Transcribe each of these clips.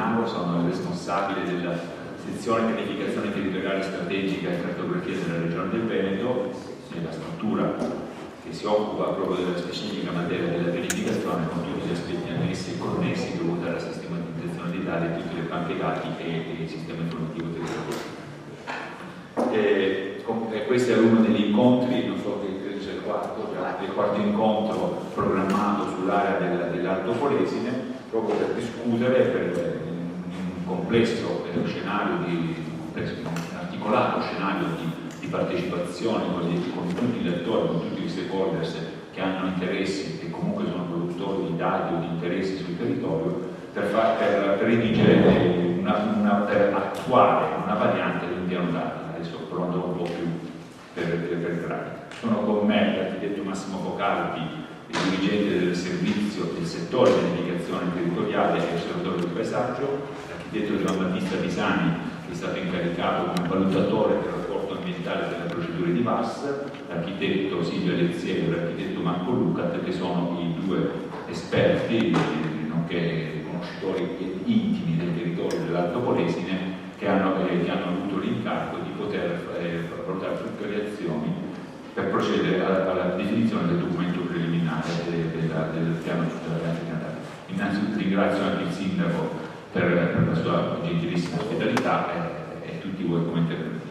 Mango, sono il responsabile della sezione pianificazione territoriale strategica e cartografia della Regione del Veneto, nella struttura che si occupa proprio della specifica materia della pianificazione con tutti gli aspetti annessi e connessi dovuti alla sistematizzazione dei dati, tutte le banche dati e il sistema informativo territoriale. Questo è uno degli incontri, non so che credo sia il quarto incontro programmato sull'area dell'Alto Polesine, proprio per discutere per un complesso scenario un articolato scenario di partecipazione con tutti gli attori, con tutti gli stakeholders che hanno interessi e comunque sono produttori di dati o di interessi sul territorio per redigere per attuare una variante di un piano dati. Adesso però andrò un po' più per gradi. Sono con me l'architetto Massimo Focaldi, il dirigente del servizio del settore di pianificazione territoriale e osservatorio del paesaggio, l'architetto Giambattista Pisani, che è stato incaricato come valutatore del rapporto ambientale delle procedure di VAS, l'architetto Silvio Aleziello e l'architetto Marco Lucat, che sono i due esperti, nonché conoscitori intimi del territorio dell'Alto Polesine, che hanno avuto l'incarico di poter portare tutte le azioni per procedere alla definizione del documento preliminare del piano della pianificazione. Innanzitutto ringrazio anche il sindaco per la sua gentilissima ospitalità e tutti voi come intervenuti.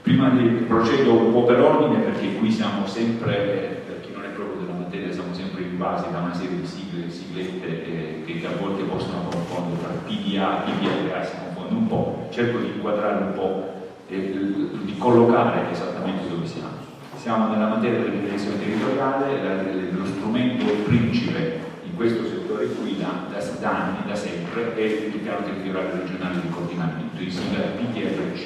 Prima procedo un po' per ordine, perché qui siamo sempre, per chi non è proprio della materia, siamo sempre invasi da una serie di siglette che a volte possono confondere tra PDA e PDA, si confonde un po'. Cerco di inquadrare un po', di collocare esattamente dove siamo. Siamo nella materia della pianificazione territoriale, lo strumento principe in questo settore qui da anni, da sempre, è il piano territoriale regionale di coordinamento, il sigla PTRC.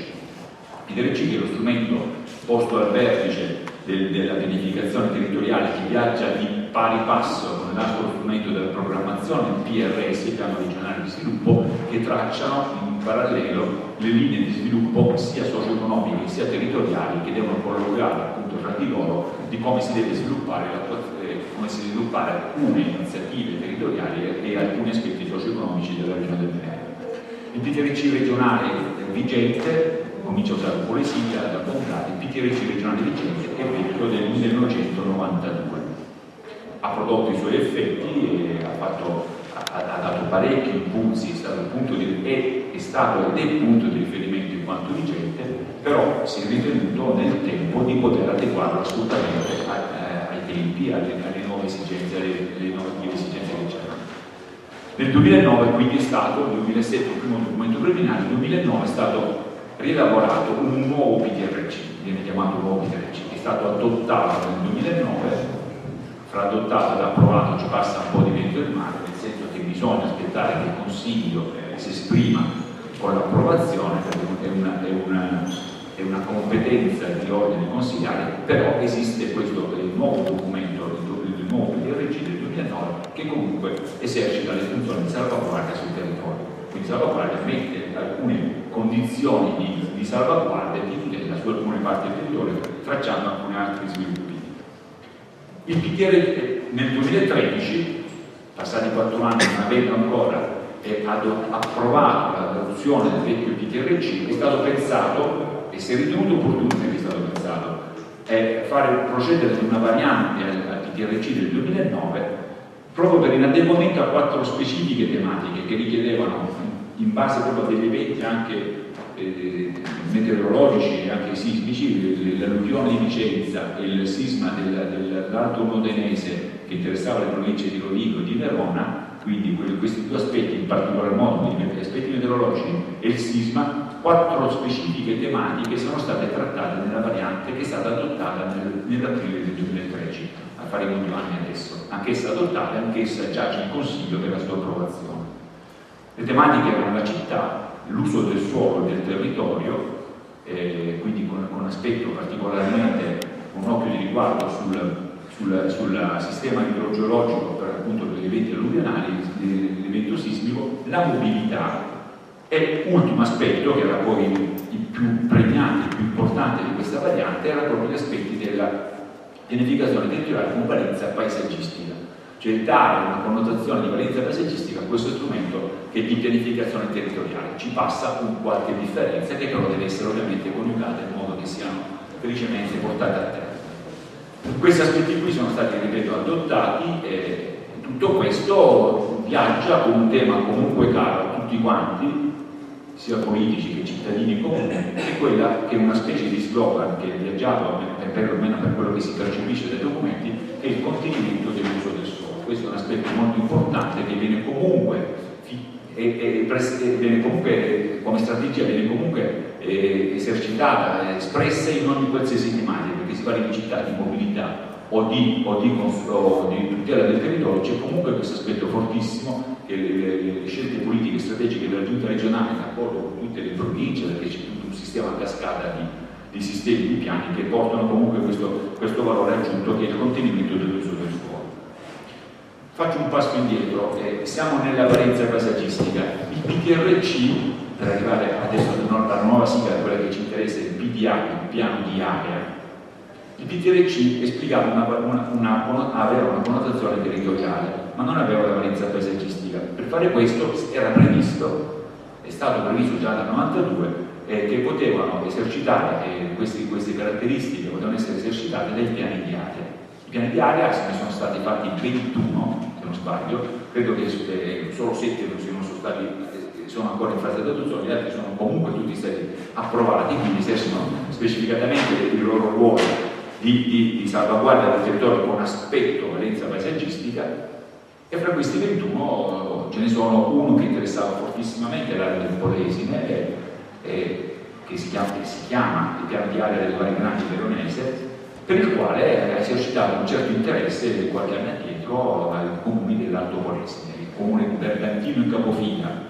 PTRC che è lo strumento posto al vertice della pianificazione territoriale, che viaggia di pari passo con l'altro strumento della programmazione, il PRS, il piano regionale di sviluppo, che tracciano in parallelo le linee di sviluppo sia socio-economiche sia territoriali, che devono collegare appunto tra di loro di come si deve sviluppare alcune iniziative territoriali e alcuni aspetti socio-economici della regione del Veneto. Il PTRC regionale vigente, comincia a usare un po' le sigle da comprare, il PTRC regionale vigente è vecchio del 1992. Ha prodotto i suoi effetti e ha dato parecchi impulsi, è stato punto ed è punto di riferimento in quanto vigente, però si è ritenuto nel tempo di poter adeguarlo assolutamente ai tempi, alle nuove esigenze, alle nuove esigenze che c'erano. Nel 2009 quindi è stato, nel 2007 il primo documento preliminare, nel 2009 è stato rielaborato un nuovo PTRC, viene chiamato nuovo PTRC, che è stato adottato nel 2009. Fra adottato ed approvato ci passa un po' di vento del mare, nel senso che bisogna aspettare che il Consiglio si esprima con l'approvazione, perché è una competenza di ordine consigliare, però esiste questo nuovo documento, il nuovo PTRC del 2009, che comunque esercita le funzioni di salvaguardia sul territorio. Quindi salvaguardia mette alcune condizioni di salvaguardia e di tutela su alcune parti del territorio, tracciando alcuni altri sviluppi. Il PTR nel 2013, passati 4 anni, non avendo ancora approvato l'adozione del vecchio PTRC, è stato pensato e si è ritenuto opportuno che è stato pensato procedere ad una variante al PTRC del 2009 proprio per inadeguamento a 4 specifiche tematiche che richiedevano, in base proprio a degli eventi anche meteorologici e anche sismici, l'alluvione di Vicenza e il sisma dell'Alto Modenese che interessava le province di Rovigo e di Verona, quindi questi due aspetti in particolar modo, gli aspetti meteorologici e il sisma, 4 specifiche tematiche sono state trattate nella variante che è stata adottata nell'aprile del 2013, faremo 2 anni adesso, anch'essa adottata e anch'essa giace in Consiglio per la sua approvazione. Le tematiche erano la città, l'uso del suolo e del territorio, quindi con aspetto particolarmente, un occhio di riguardo sul sistema idrogeologico per appunto gli eventi alluvionali, l'evento sismico, la mobilità e ultimo aspetto, che era poi il più pregnante, il più importante di questa variante, era proprio gli aspetti della pianificazione territoriale con valenza paesaggistica. cioè dare una connotazione di valenza paesaggistica a questo strumento che è di pianificazione territoriale. Ci passa un qualche differenza che però deve essere ovviamente coniugata in modo che siano felicemente portate a terra. Questi aspetti qui sono stati, ripeto, adottati e tutto questo viaggia con un tema comunque caro a tutti quanti, sia politici che cittadini comuni, è quella che è una specie di slogan che è viaggiato, perlomeno per quello che si percepisce dai documenti, è il contenimento dell'uso del suolo. Questo è un aspetto molto importante che viene comunque, come strategia, viene comunque esercitata, espressa in ogni qualsiasi tematica, perché si parla di città, di mobilità o di tutela del territorio. C'è comunque questo aspetto fortissimo che le scelte politiche strategiche della giunta regionale, d'accordo con tutte le province, perché c'è tutto un sistema a cascata di sistemi, di piani che portano comunque questo valore aggiunto che è il contenimento dell'uso del suolo. Faccio un passo indietro, siamo nella valenza paesaggistica. Il PTRC, per arrivare adesso alla nuova sigla, quella che ci interessa, il PDA, il piano di area. Il PTRC esplicava aveva una connotazione territoriale, ma non aveva la valenza paesaggistica. Per fare questo era previsto, è stato previsto già dal 92, che potevano esercitare queste caratteristiche, potevano essere esercitate dai piani di area. I piani di area ne sono stati fatti 21, se non sbaglio, credo che solo 7 sono ancora in fase di adozione, gli altri sono comunque tutti stati approvati, quindi esercitano specificatamente il loro ruolo di salvaguardia del territorio con aspetto valenza paesaggistica, e fra questi 21 ce ne sono uno che interessava fortissimamente l'area del Polesine, che si chiama il piano di area delle Valle Grandi Veronese, per il quale ha esercitato un certo interesse qualche anno addietro ai comuni dell'Alto Polesine, il comune di Bergantino in Capofina,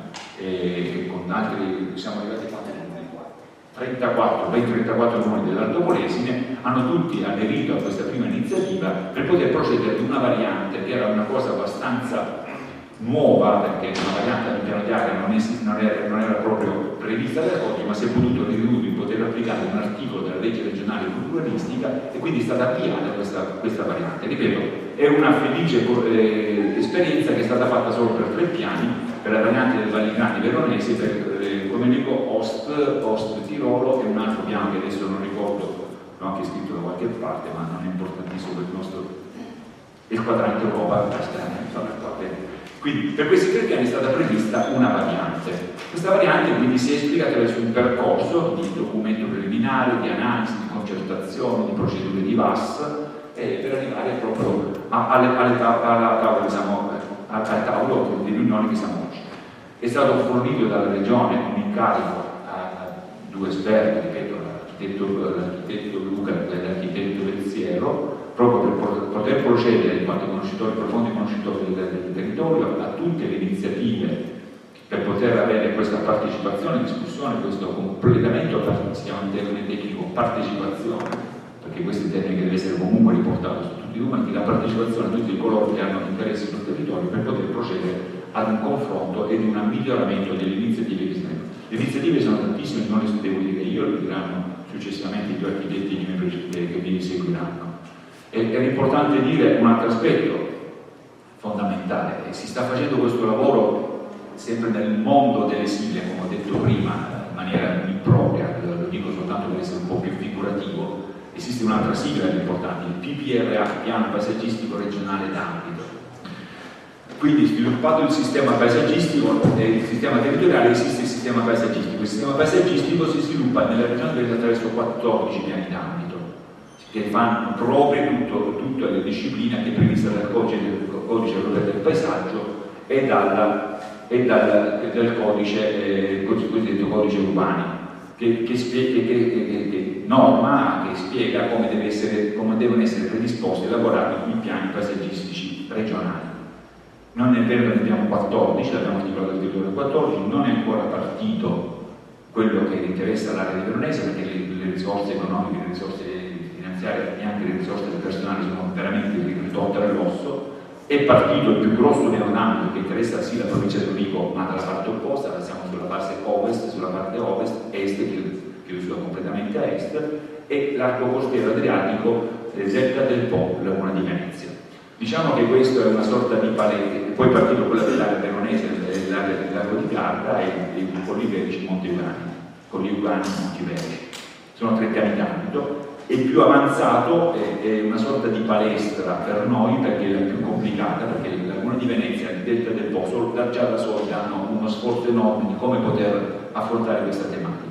con altri, siamo arrivati a 34 comuni dell'Alto Polesine, hanno tutti aderito a questa prima iniziativa per poter procedere ad una variante che era una cosa abbastanza nuova, perché una variante del piano di area non era proprio prevista da oggi, ma si è potuto ritenuto di poter applicare un articolo della legge regionale urbanistica e quindi è stata avviata questa variante. Ripeto, è una felice esperienza che è stata fatta solo per 3 piani, per la variante del Valle Grandi Veronese, per come dico Ost Tirolo, e un altro piano che adesso non ricordo, l'ho anche scritto da qualche parte, ma non è importantissimo per il nostro, il quadrante Europa. Quindi per questi 3 piani è stata prevista una variante. Questa variante quindi si esplica attraverso un percorso di documento preliminare, di analisi, di concertazione, di procedure di VAS, per arrivare proprio al tavolo di riunioni che siamo oggi. È stato fornito dalla Regione un incarico a 2 esperti, ripeto, l'architetto Luca e l'architetto Vezziero, proprio per poter procedere, in quanto profondi conoscitori del territorio, a tutte le iniziative per poter avere questa partecipazione, discussione, questo completamento, si chiama in termine tecnico partecipazione, perché questo termine che deve essere comunque riportato su tutti i documenti, la partecipazione a tutti coloro che hanno interessi sul territorio per poter procedere ad un confronto ed un miglioramento delle iniziative che si prendono. Le iniziative sono tantissime, non le devo dire io, lo diranno successivamente i 2 architetti che mi seguiranno. Era importante dire un altro aspetto fondamentale: si sta facendo questo lavoro sempre nel mondo delle sigle, come ho detto prima, in maniera impropria, lo dico soltanto per essere un po' più figurativo. Esiste un'altra sigla importante, il PPRA, Piano Paesaggistico Regionale d'Ambito. Quindi, sviluppato il sistema paesaggistico e il sistema territoriale, esiste il sistema paesaggistico. Il sistema paesaggistico si sviluppa nella regione attraverso 14 piani d'ambito che fanno proprio tutte le discipline che è prevista dal codice europeo del paesaggio e dal codice cosiddetto codice urbani, che norma, che spiega come devono essere predisposti e elaborati i piani paesaggistici regionali. Non è vero che ne abbiamo 14, l'abbiamo articolato il territorio 14, non è ancora partito quello che interessa l'area di Veronese, perché le risorse economiche, le risorse finanziarie e anche le risorse del personale sono veramente ridotte all'osso. È partito il più grosso piano d'ambito che interessa sì la provincia di Rovigo, ma dalla parte opposta, siamo sulla parte ovest, sulla parte est, che sulla completamente a est, e l'arco costiero adriatico, delta del Po, laguna di Venezia. Diciamo che questo è una sorta di palette, poi partito quella dell'area veronese, dell'area del lago di Garda e i Colli Iberici Monti Ugani, Colli Ugani Monti Iberici. Sono 3 piani d'ambito. E il più avanzato è una sorta di palestra per noi, perché è la più complicata, perché la Laguna di Venezia, il Delta del Po, già da soli hanno uno sforzo enorme di come poter affrontare questa tematica.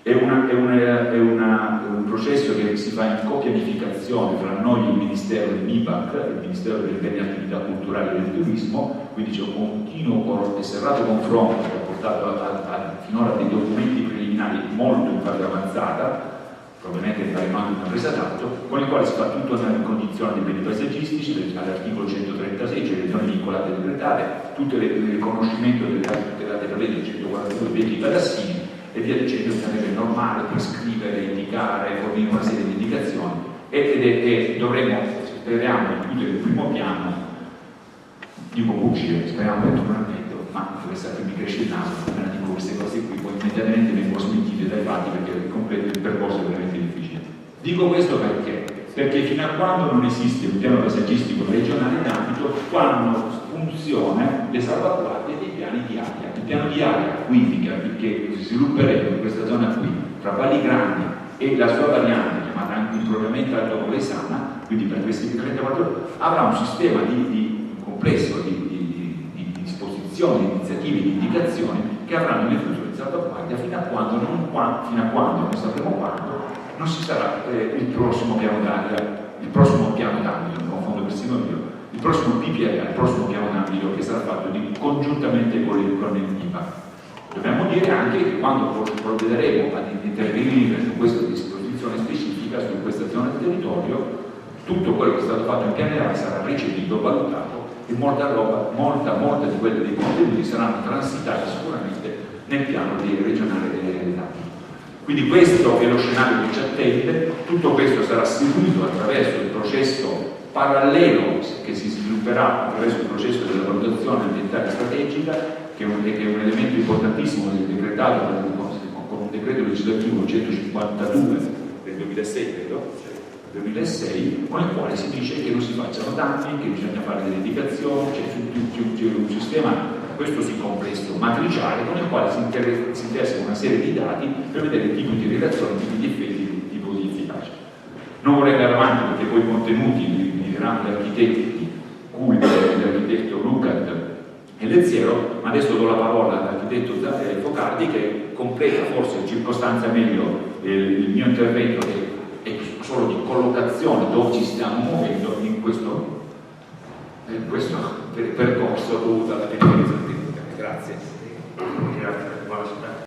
È un processo che si fa in co-pianificazione tra noi, il Ministero del MIBAC, il Ministero delle Beni e Attività Culturali e del Turismo, quindi c'è un continuo e serrato confronto che ha portato finora a dei documenti preliminari molto in fase avanzata, probabilmente faremo anche una presa d'atto, con il quale si fa tutto nella ricognizione dei beni paesaggistici, all'articolo 136, cioè le zone vincolate e decretate, tutto il riconoscimento delle aree tutelate per legge 142 vecchi badassini e via dicendo, sarebbe normale prescrivere, indicare, fornire una serie di indicazioni e dovremo, speriamo, chiudere il primo piano, dico bugie, speriamo naturalmente, ma questa qui mi cresce il naso, appena dico queste cose qui, poi immediatamente vengo smentite dai fatti perché il percorso è veramente difficile. Dico questo perché fino a quando non esiste un piano paesaggistico regionale d'ambito, fanno funzione le salvaguardie dei piani di area. Il piano di area, quindi, che svilupperemo in questa zona qui, tra Valli Grandi e la sua variante, chiamata anche impropriamente Alto Colesana, quindi per questi 34 ore, avrà un sistema di complesso di disposizioni, di iniziative, di indicazioni che avranno le funzioni di salvaguardia fino a quando, non sapremo quando, non ci sarà il prossimo piano d'ambito, non confondo persino io, il prossimo PPA, il prossimo piano d'ambito che sarà fatto congiuntamente con il MIBAC. Dobbiamo dire anche che quando provvederemo ad intervenire su questa disposizione specifica, su questa zona del territorio, tutto quello che è stato fatto in piano sarà recepito, valutato e molta di quelle dei contenuti saranno transitati sicuramente nel piano regionale dell'ambito. Quindi questo è lo scenario che ci attende, tutto questo sarà seguito attraverso il processo parallelo che si svilupperà attraverso il processo della valutazione ambientale strategica, che è un elemento importantissimo del decretato con un decreto legislativo 152 del 2006, credo, 2006, con il quale si dice che non si facciano danni, che bisogna fare delle indicazioni, c'è un sistema, questo sì complesso, matriciale, con il quale si interessa una serie di dati per vedere il tipo di relazione, tipi di effetti, il tipo di efficacia. Non vorrei andare avanti perché poi i contenuti li diranno gli architetti, l'architetto Lucat e Leziero, ma adesso do la parola all'architetto Focardi che completa, forse circostanzia meglio il mio intervento che è solo di collocazione dove ci stiamo muovendo in questo percorso dovuto alla tendenza tecnica. Grazie.